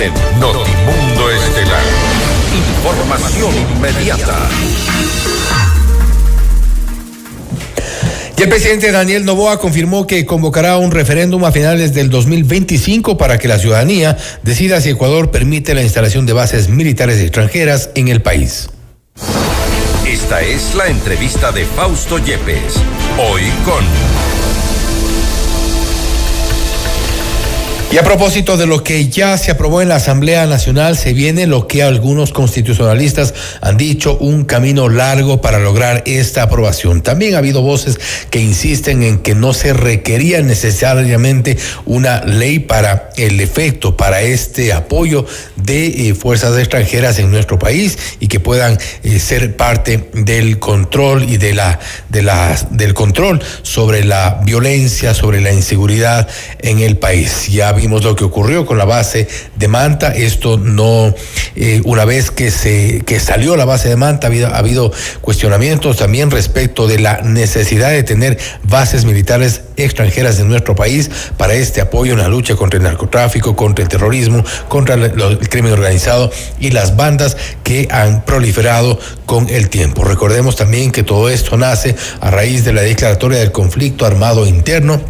en Notimundo Estelar. Información inmediata. Y el presidente Daniel Noboa confirmó que convocará un referéndum a finales del 2025 para que la ciudadanía decida si Ecuador permite la instalación de bases militares extranjeras en el país. Esta es la entrevista de Fausto Yepes. Hoy con... Y a propósito de lo que ya se aprobó en la Asamblea Nacional, se viene lo que algunos constitucionalistas han dicho, un camino largo para lograr esta aprobación. También ha habido voces que insisten en que no se requería necesariamente una ley para el efecto, para este apoyo de fuerzas extranjeras en nuestro país y que puedan ser parte del control y del control sobre la violencia, sobre la inseguridad en el país. Ya vimos lo que ocurrió con la base de Manta. Esto no, una vez que salió la base de Manta, ha habido cuestionamientos también respecto de la necesidad de tener bases militares extranjeras en nuestro país para este apoyo en la lucha contra el narcotráfico, contra el terrorismo, contra el crimen organizado y las bandas que han proliferado con el tiempo. Recordemos también que todo esto nace a raíz de la declaratoria del conflicto armado interno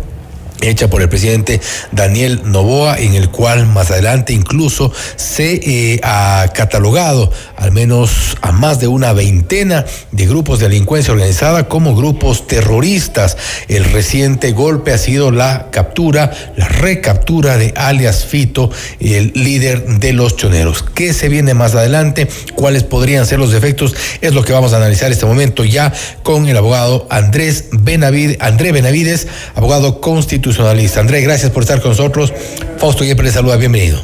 hecha por el presidente Daniel Noboa, en el cual más adelante incluso se ha catalogado al menos a más de una veintena de grupos de delincuencia organizada como grupos terroristas. El reciente golpe ha sido la recaptura de alias Fito, el líder de los choneros. ¿Qué se viene más adelante? ¿Cuáles podrían ser los efectos? Es lo que vamos a analizar este momento ya con el abogado André Benavides, abogado constitucionalista. André, gracias por estar con nosotros. Fausto Yepes le saluda, bienvenido.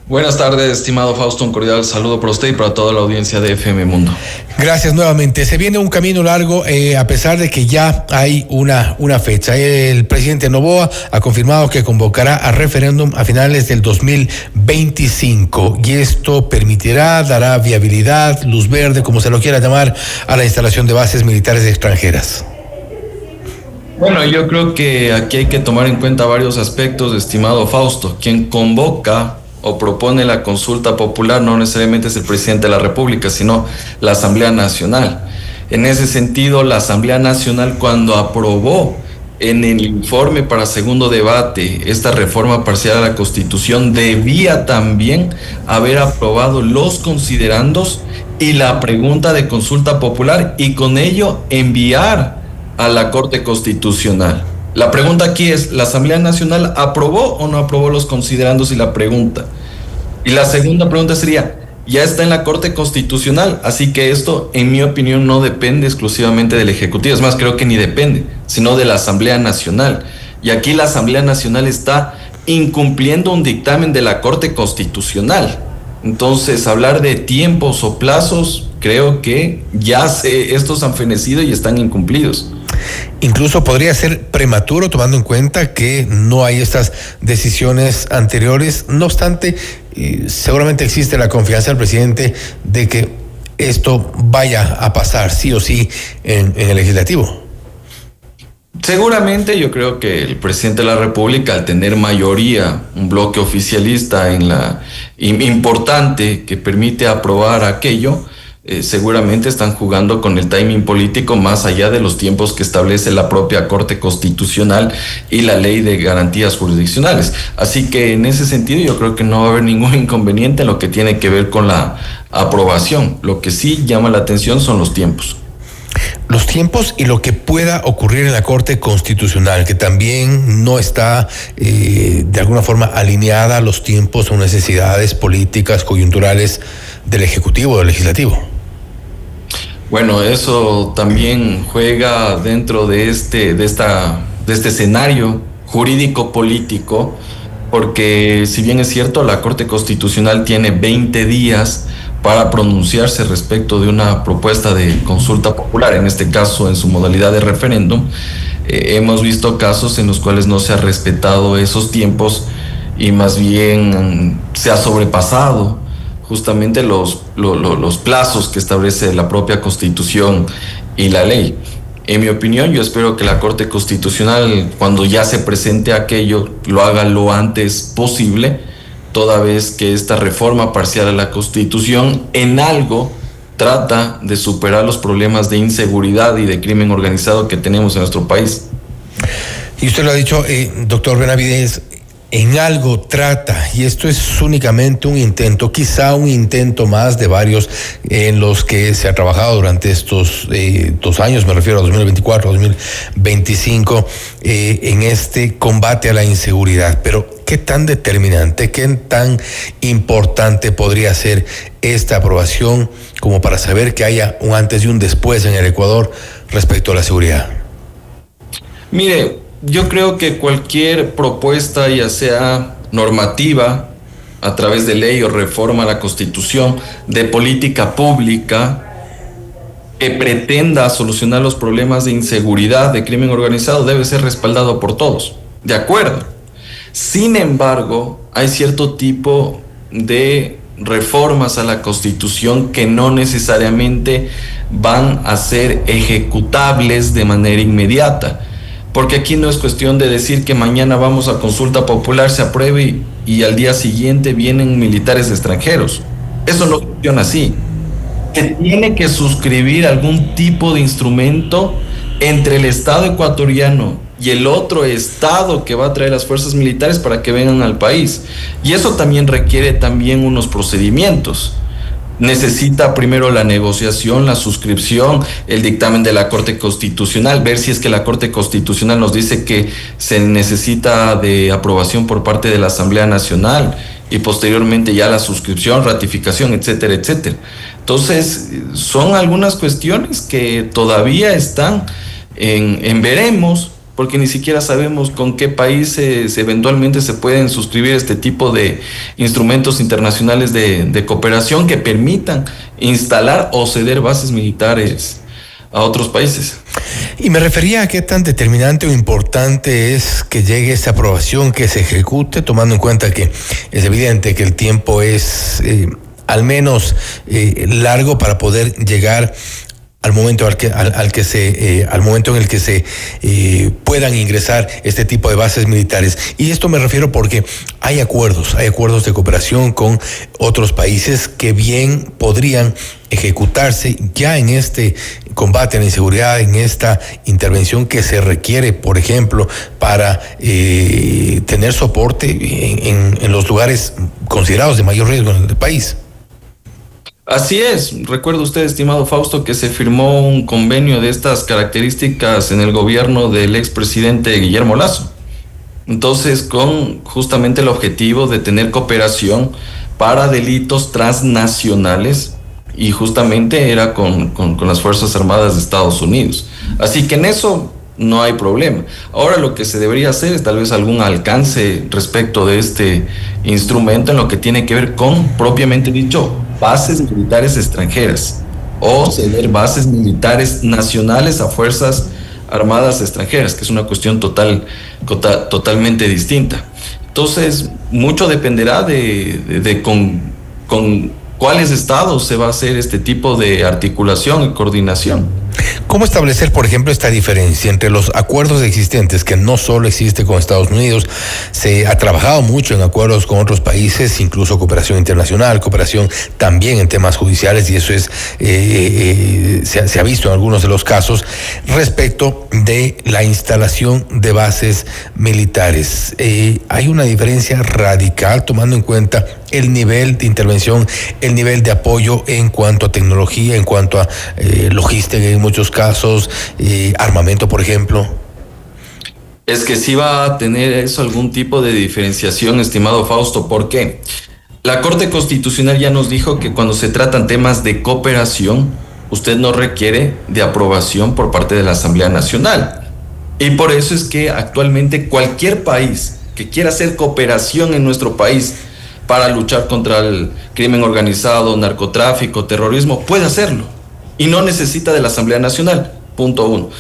Buenas tardes, estimado Fausto, un cordial saludo para usted y para toda la audiencia de FM Mundo. Gracias nuevamente. Se viene un camino largo, a pesar de que ya hay una fecha. El presidente Noboa ha confirmado que convocará a referéndum a finales del 2025 y esto dará viabilidad, luz verde, como se lo quiera llamar, a la instalación de bases militares extranjeras. Bueno, yo creo que aquí hay que tomar en cuenta varios aspectos, estimado Fausto. Quien convoca o propone la consulta popular no necesariamente es el presidente de la República, sino la Asamblea Nacional. En ese sentido, la Asamblea Nacional, cuando aprobó en el informe para segundo debate esta reforma parcial a la Constitución, debía también haber aprobado los considerandos y la pregunta de consulta popular y con ello enviar a la Corte Constitucional. La pregunta aquí es, ¿la Asamblea Nacional aprobó o no aprobó los considerandos y la pregunta? Y la segunda pregunta sería, ya está en la Corte Constitucional, así que esto, en mi opinión, no depende exclusivamente del Ejecutivo, es más, creo que ni depende, sino de la Asamblea Nacional. Y aquí la Asamblea Nacional está incumpliendo un dictamen de la Corte Constitucional. Entonces, hablar de tiempos o plazos, creo que ya estos han fenecido y están incumplidos. Incluso podría ser prematuro tomando en cuenta que no hay estas decisiones anteriores. No obstante, seguramente existe la confianza del presidente de que esto vaya a pasar sí o sí en el legislativo. Seguramente yo creo que el presidente de la República, al tener mayoría, un bloque oficialista importante que permite aprobar aquello, seguramente están jugando con el timing político más allá de los tiempos que establece la propia Corte Constitucional y la Ley de Garantías Jurisdiccionales. Así que en ese sentido yo creo que no va a haber ningún inconveniente en lo que tiene que ver con la aprobación. Lo que sí llama la atención son los tiempos. Los tiempos y lo que pueda ocurrir en la Corte Constitucional, que también no está de alguna forma alineada a los tiempos o necesidades políticas, coyunturales del Ejecutivo o del Legislativo. Bueno, eso también juega dentro de este escenario jurídico-político, porque si bien es cierto, la Corte Constitucional tiene 20 días para pronunciarse respecto de una propuesta de consulta popular, en este caso en su modalidad de referéndum, hemos visto casos en los cuales no se ha respetado esos tiempos y más bien se ha sobrepasado justamente los plazos que establece la propia Constitución y la ley. En mi opinión, yo espero que la Corte Constitucional, cuando ya se presente aquello, lo haga lo antes posible toda vez que esta reforma parcial a la Constitución en algo trata de superar los problemas de inseguridad y de crimen organizado que tenemos en nuestro país. Y usted lo ha dicho, doctor Benavides, en algo trata, y esto es únicamente un intento, quizá un intento más de varios en los que se ha trabajado durante estos 2 años, me refiero a 2024, 2025, en este combate a la inseguridad. Pero, ¿qué tan determinante, qué tan importante podría ser esta aprobación como para saber que haya un antes y un después en el Ecuador respecto a la seguridad? Mire, yo creo que cualquier propuesta, ya sea normativa, a través de ley o reforma a la Constitución, de política pública, que pretenda solucionar los problemas de inseguridad, de crimen organizado, debe ser respaldado por todos. De acuerdo. Sin embargo, hay cierto tipo de reformas a la Constitución que no necesariamente van a ser ejecutables de manera inmediata. Porque aquí no es cuestión de decir que mañana vamos a consulta popular, se apruebe y al día siguiente vienen militares extranjeros. Eso no funciona así. Se tiene que suscribir algún tipo de instrumento entre el Estado ecuatoriano y el otro Estado que va a traer las fuerzas militares para que vengan al país. Y eso también requiere unos procedimientos. Necesita primero la negociación, la suscripción, el dictamen de la Corte Constitucional, ver si es que la Corte Constitucional nos dice que se necesita de aprobación por parte de la Asamblea Nacional y posteriormente ya la suscripción, ratificación, etcétera, etcétera. Entonces, son algunas cuestiones que todavía están en veremos, porque ni siquiera sabemos con qué países eventualmente se pueden suscribir este tipo de instrumentos internacionales de cooperación que permitan instalar o ceder bases militares a otros países. Y me refería a qué tan determinante o importante es que llegue esta aprobación, que se ejecute, tomando en cuenta que es evidente que el tiempo es al menos largo para poder llegar al momento al momento en el que se puedan ingresar este tipo de bases militares. Y esto me refiero porque hay acuerdos de cooperación con otros países que bien podrían ejecutarse ya en este combate a la inseguridad, en esta intervención que se requiere, por ejemplo, para tener soporte en los lugares considerados de mayor riesgo en el país. Así es, recuerda usted, estimado Fausto, que se firmó un convenio de estas características en el gobierno del expresidente Guillermo Lasso. Entonces, con justamente el objetivo de tener cooperación para delitos transnacionales, y justamente era con las Fuerzas Armadas de Estados Unidos. Así que en eso no hay problema. Ahora lo que se debería hacer es tal vez algún alcance respecto de este instrumento en lo que tiene que ver con, propiamente dicho, bases militares extranjeras o ceder bases militares nacionales a fuerzas armadas extranjeras, que es una cuestión totalmente distinta. Entonces, mucho dependerá de con cuáles estados se va a hacer este tipo de articulación y coordinación. ¿Cómo establecer, por ejemplo, esta diferencia entre los acuerdos existentes, que no solo existe con Estados Unidos, se ha trabajado mucho en acuerdos con otros países, incluso cooperación internacional, cooperación también en temas judiciales, y eso es se ha visto en algunos de los casos, respecto de la instalación de bases militares? Hay una diferencia radical tomando en cuenta el nivel de intervención, el nivel de apoyo en cuanto a tecnología, en cuanto a logística en muchos casos, armamento, por ejemplo. Es que sí va a tener eso algún tipo de diferenciación, estimado Fausto. ¿Por qué? La Corte Constitucional ya nos dijo que cuando se tratan temas de cooperación, usted no requiere de aprobación por parte de la Asamblea Nacional. Y por eso es que actualmente cualquier país que quiera hacer cooperación en nuestro país para luchar contra el crimen organizado, narcotráfico, terrorismo, puede hacerlo. Y no necesita de la Asamblea Nacional, punto 1.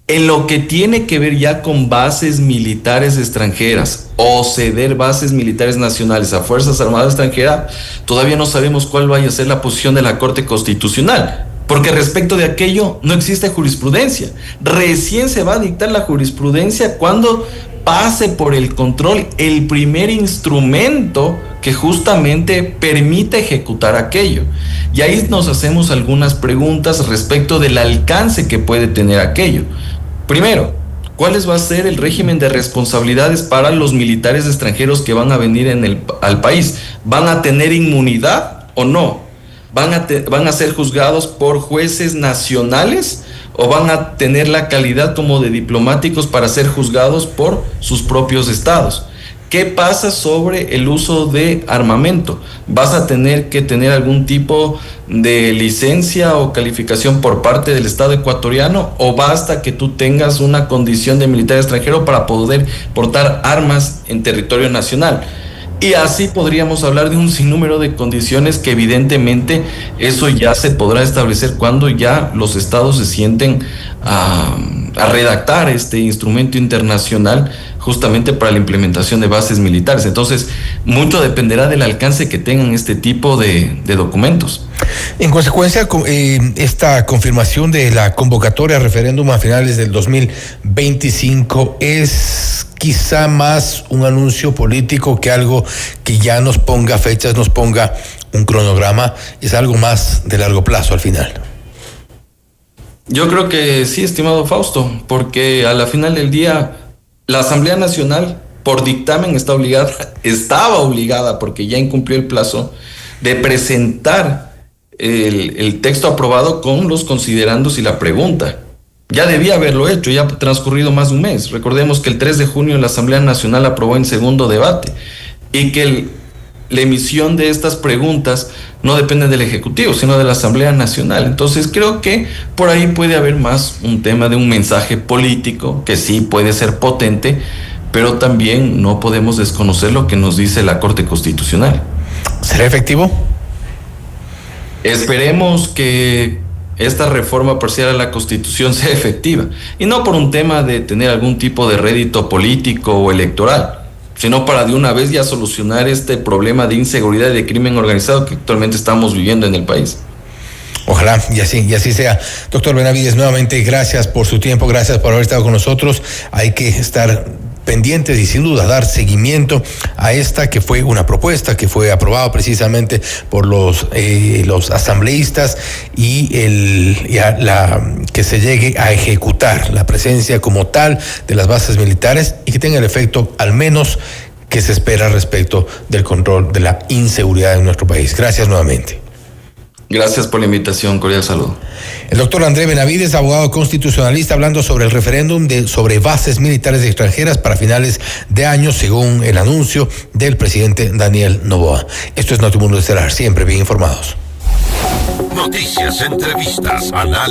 En lo que tiene que ver ya con bases militares extranjeras o ceder bases militares nacionales a Fuerzas Armadas extranjeras, todavía no sabemos cuál vaya a ser la posición de la Corte Constitucional, porque respecto de aquello no existe jurisprudencia. Recién se va a dictar la jurisprudencia cuando pase por el control el primer instrumento que justamente permite ejecutar aquello. Y ahí nos hacemos algunas preguntas respecto del alcance que puede tener aquello. Primero, ¿cuál va a ser el régimen de responsabilidades para los militares extranjeros que van a venir al país? ¿Van a tener inmunidad o no? ¿Van a ser juzgados por jueces nacionales o van a tener la calidad como de diplomáticos para ser juzgados por sus propios estados? ¿Qué pasa sobre el uso de armamento? ¿Vas a tener que tener algún tipo de licencia o calificación por parte del Estado ecuatoriano o basta que tú tengas una condición de militar extranjero para poder portar armas en territorio nacional? Y así podríamos hablar de un sinnúmero de condiciones que evidentemente eso ya se podrá establecer cuando ya los estados se sienten a redactar este instrumento internacional justamente para la implementación de bases militares. Entonces, mucho dependerá del alcance que tengan este tipo de documentos. En consecuencia, esta confirmación de la convocatoria a referéndum a finales del 2025 es quizá más un anuncio político que algo que ya nos ponga fechas, nos ponga un cronograma, es algo más de largo plazo al final. Yo creo que sí, estimado Fausto, porque a la final del día la Asamblea Nacional por dictamen estaba obligada, porque ya incumplió el plazo, de presentar el texto aprobado con los considerandos y la pregunta. Ya debía haberlo hecho, ya ha transcurrido más de un mes. Recordemos que el 3 de junio la Asamblea Nacional aprobó en segundo debate y que la emisión de estas preguntas no depende del Ejecutivo, sino de la Asamblea Nacional. Entonces creo que por ahí puede haber más un tema de un mensaje político que sí puede ser potente, pero también no podemos desconocer lo que nos dice la Corte Constitucional. ¿Será efectivo? Esperemos que esta reforma parcial a la Constitución sea efectiva, y no por un tema de tener algún tipo de rédito político o electoral, sino para de una vez ya solucionar este problema de inseguridad y de crimen organizado que actualmente estamos viviendo en el país. Ojalá y así sea. Doctor Benavides, nuevamente gracias por su tiempo, gracias por haber estado con nosotros. Hay que estar pendientes y sin duda dar seguimiento a esta que fue una propuesta que fue aprobada precisamente por los asambleístas y que se llegue a ejecutar la presencia como tal de las bases militares y que tenga el efecto al menos que se espera respecto del control de la inseguridad en nuestro país. Gracias nuevamente. Gracias por la invitación, cordial saludo. El doctor André Benavides, abogado constitucionalista, hablando sobre el referéndum sobre bases militares extranjeras para finales de año, según el anuncio del presidente Daniel Noboa. Esto es Notimundo Estelar, siempre bien informados. Noticias, entrevistas, análisis.